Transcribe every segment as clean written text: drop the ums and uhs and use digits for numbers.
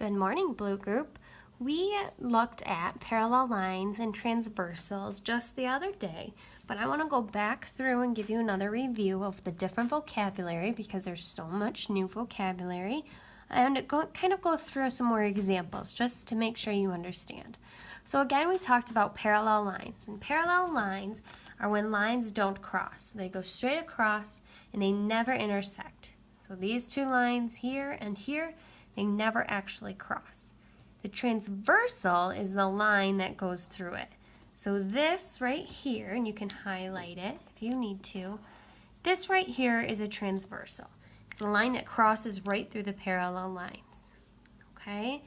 Good morning, Blue Group. We looked at parallel lines and transversals just the other day, but I want to go back through and give you another review of the different vocabulary because there's so much new vocabulary, and kind of go through some more examples just to make sure you understand. So again, we talked about parallel lines, and parallel lines are when lines don't cross. They go straight across and they never intersect. So these two lines here and here, they never actually cross. The transversal is the line that goes through it. So this right here, and you can highlight it if you need to, this right here is a transversal. It's a line that crosses right through the parallel lines. Okay?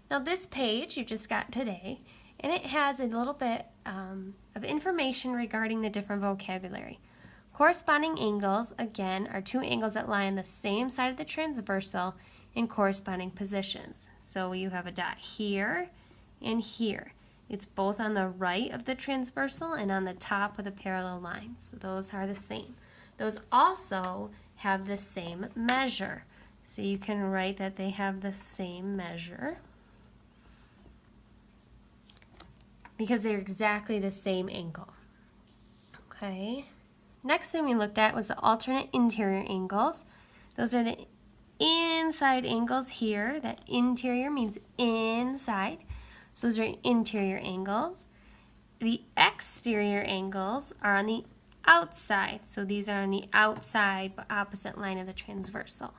Now this page you just got today, and it has a little bit of information regarding the different vocabulary. Corresponding angles, again, are two angles that lie on the same side of the transversal in corresponding positions. So you have a dot here and here. It's both on the right of the transversal and on the top of the parallel line. So those are the same. Those also have the same measure. So you can write that they have the same measure because they're exactly the same angle. Okay. Next thing we looked at was the alternate interior angles. Those are the inside angles here. That interior means inside. So those are interior angles. The exterior angles are on the outside. So these are on the outside but opposite line of the transversal.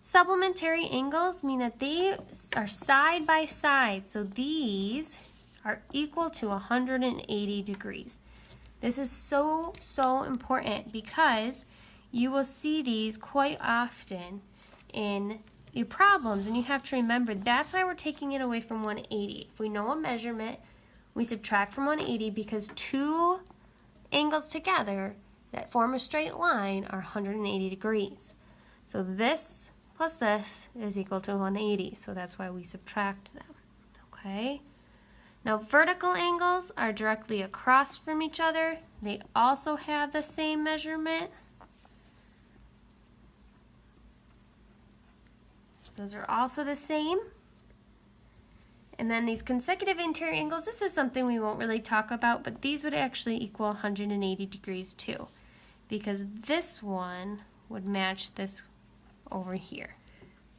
Supplementary angles mean that they are side by side. So these are equal to 180 degrees. This is so important because you will see these quite often in your problems, and you have to remember that's why we're taking it away from 180. If we know a measurement, we subtract from 180 because two angles together that form a straight line are 180 degrees. So this plus this is equal to 180, so that's why we subtract them. Okay? Now vertical angles are directly across from each other. They also have the same measurement. So those are also the same. And then these consecutive interior angles, this is something we won't really talk about, but these would actually equal 180 degrees too, because this one would match this over here.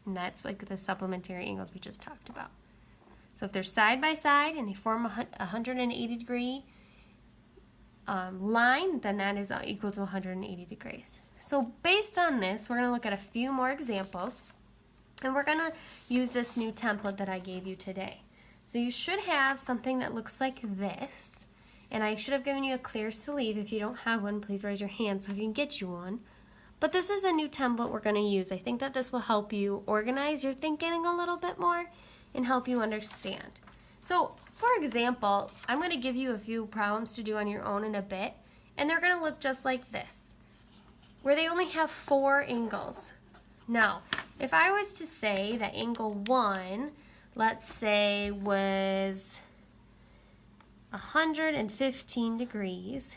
And that's like the supplementary angles we just talked about. So if they're side by side and they form a 180 degree line, then that is equal to 180 degrees. So based on this, we're going to look at a few more examples, and we're going to use this new template that I gave you today. So you should have something that looks like this, and I should have given you a clear sleeve. If you don't have one, please raise your hand so we can get you one. But this is a new template we're going to use. I think that this will help you organize your thinking a little bit more and help you understand. So, for example, I'm going to give you a few problems to do on your own in a bit, and they're going to look just like this, where they only have 4 angles. Now, if I was to say that angle 1, let's say, was 115 degrees,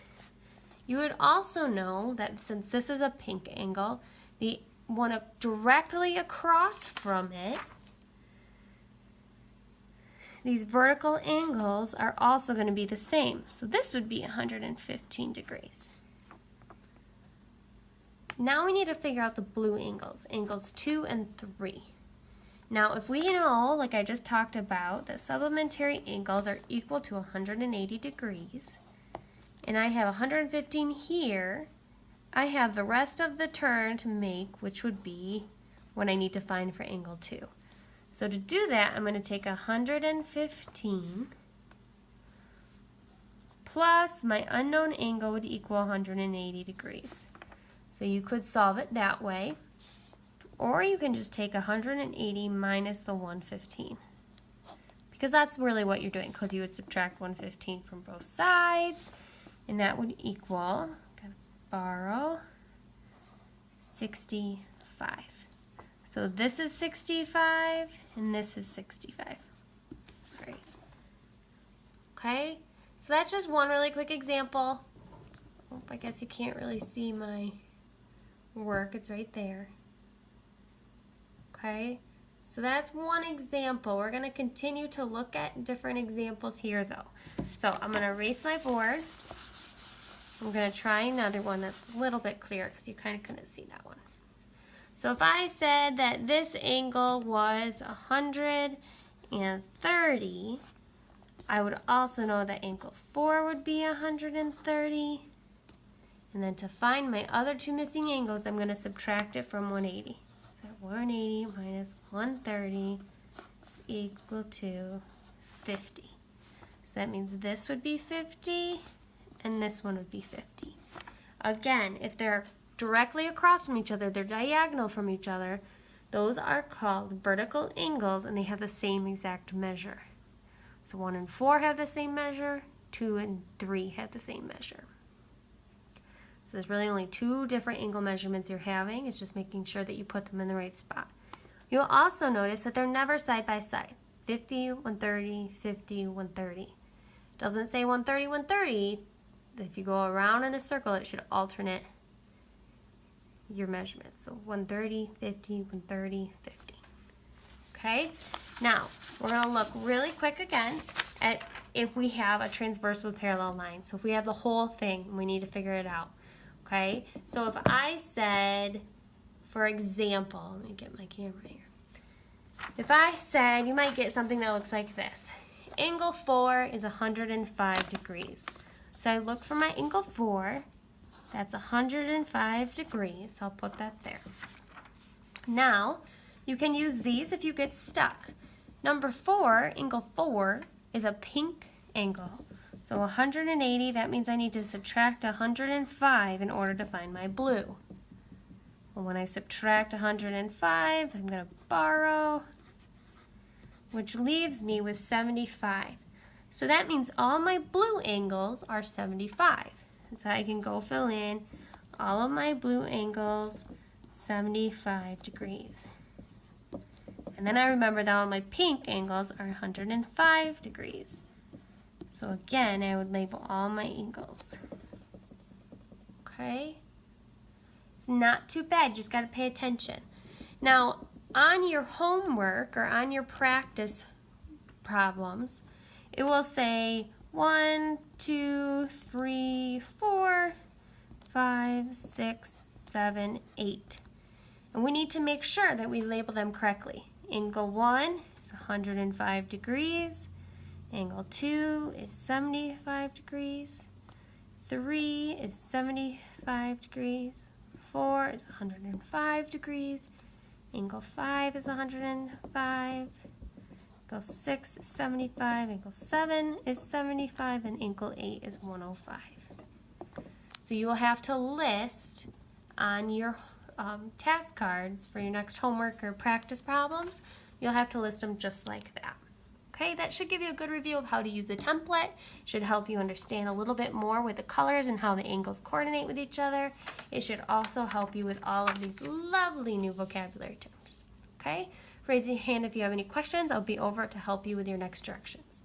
you would also know that since this is a pink angle, the one directly across from it, these vertical angles are also going to be the same. So this would be 115 degrees. Now we need to figure out the blue angles, angles 2 and 3. Now if we know, like I just talked about, that supplementary angles are equal to 180 degrees, and I have 115 here, I have the rest of the turn to make, which would be what I need to find for angle 2. So to do that, I'm going to take 115 plus my unknown angle would equal 180 degrees. So you could solve it that way, or you can just take 180 minus the 115, because that's really what you're doing, because you would subtract 115 from both sides, and that would equal, gotta borrow, 65. So this is 65, and this is 65. Sorry. Okay, so that's just one really quick example. Oh, I guess you can't really see my work. It's right there. Okay, So that's one example. We're going to continue to look at different examples here though. So I'm going to erase my board. I'm going to try another one that's a little bit clearer because you kind of couldn't see that one. So if I said that this angle was 130, I would also know that angle 4 would be 130. And then to find my other two missing angles, I'm going to subtract it from 180. So 180 minus 130 is equal to 50. So that means this would be 50 and this one would be 50. Again, if they're directly across from each other, they're diagonal from each other, those are called vertical angles and they have the same exact measure. So 1 and 4 have the same measure, 2 and 3 have the same measure. So there's really only two different angle measurements you're having. It's just making sure that you put them in the right spot. You'll also notice that they're never side by side. 50, 130, 50, 130. Doesn't say 130, 130. If you go around in a circle, it should alternate your measurements. So 130, 50, 130, 50. Okay? Now, we're going to look really quick again at if we have a transversal parallel line. So if we have the whole thing, we need to figure it out. Okay? So if I said, for example, let me get my camera here. If I said, you might get something that looks like this. Angle 4 is 105 degrees. So I look for my angle 4. That's 105 degrees. So I'll put that there. Now, you can use these if you get stuck. Number 4, angle 4, is a pink angle. So 180, that means I need to subtract 105 in order to find my blue. Well, when I subtract 105, I'm going to borrow, which leaves me with 75. So that means all my blue angles are 75. So I can go fill in all of my blue angles 75 degrees. And then I remember that all my pink angles are 105 degrees. So again, I would label all my angles. Okay? It's not too bad, you just got to pay attention. Now, on your homework or on your practice problems, it will say 1, 2, 3, 4, 5, 6, 7, 8. And we need to make sure that we label them correctly. Angle 1 is 105 degrees. Angle 2 is 75 degrees. 3 is 75 degrees. 4 is 105 degrees. Angle 5 is 105. Angle 6 is 75. Angle 7 is 75. And angle 8 is 105. So you will have to list on your task cards for your next homework or practice problems. You'll have to list them just like that. Okay, that should give you a good review of how to use the template. Should help you understand a little bit more with the colors and how the angles coordinate with each other. It should also help you with all of these lovely new vocabulary terms. Okay, raise your hand if you have any questions. I'll be over to help you with your next directions.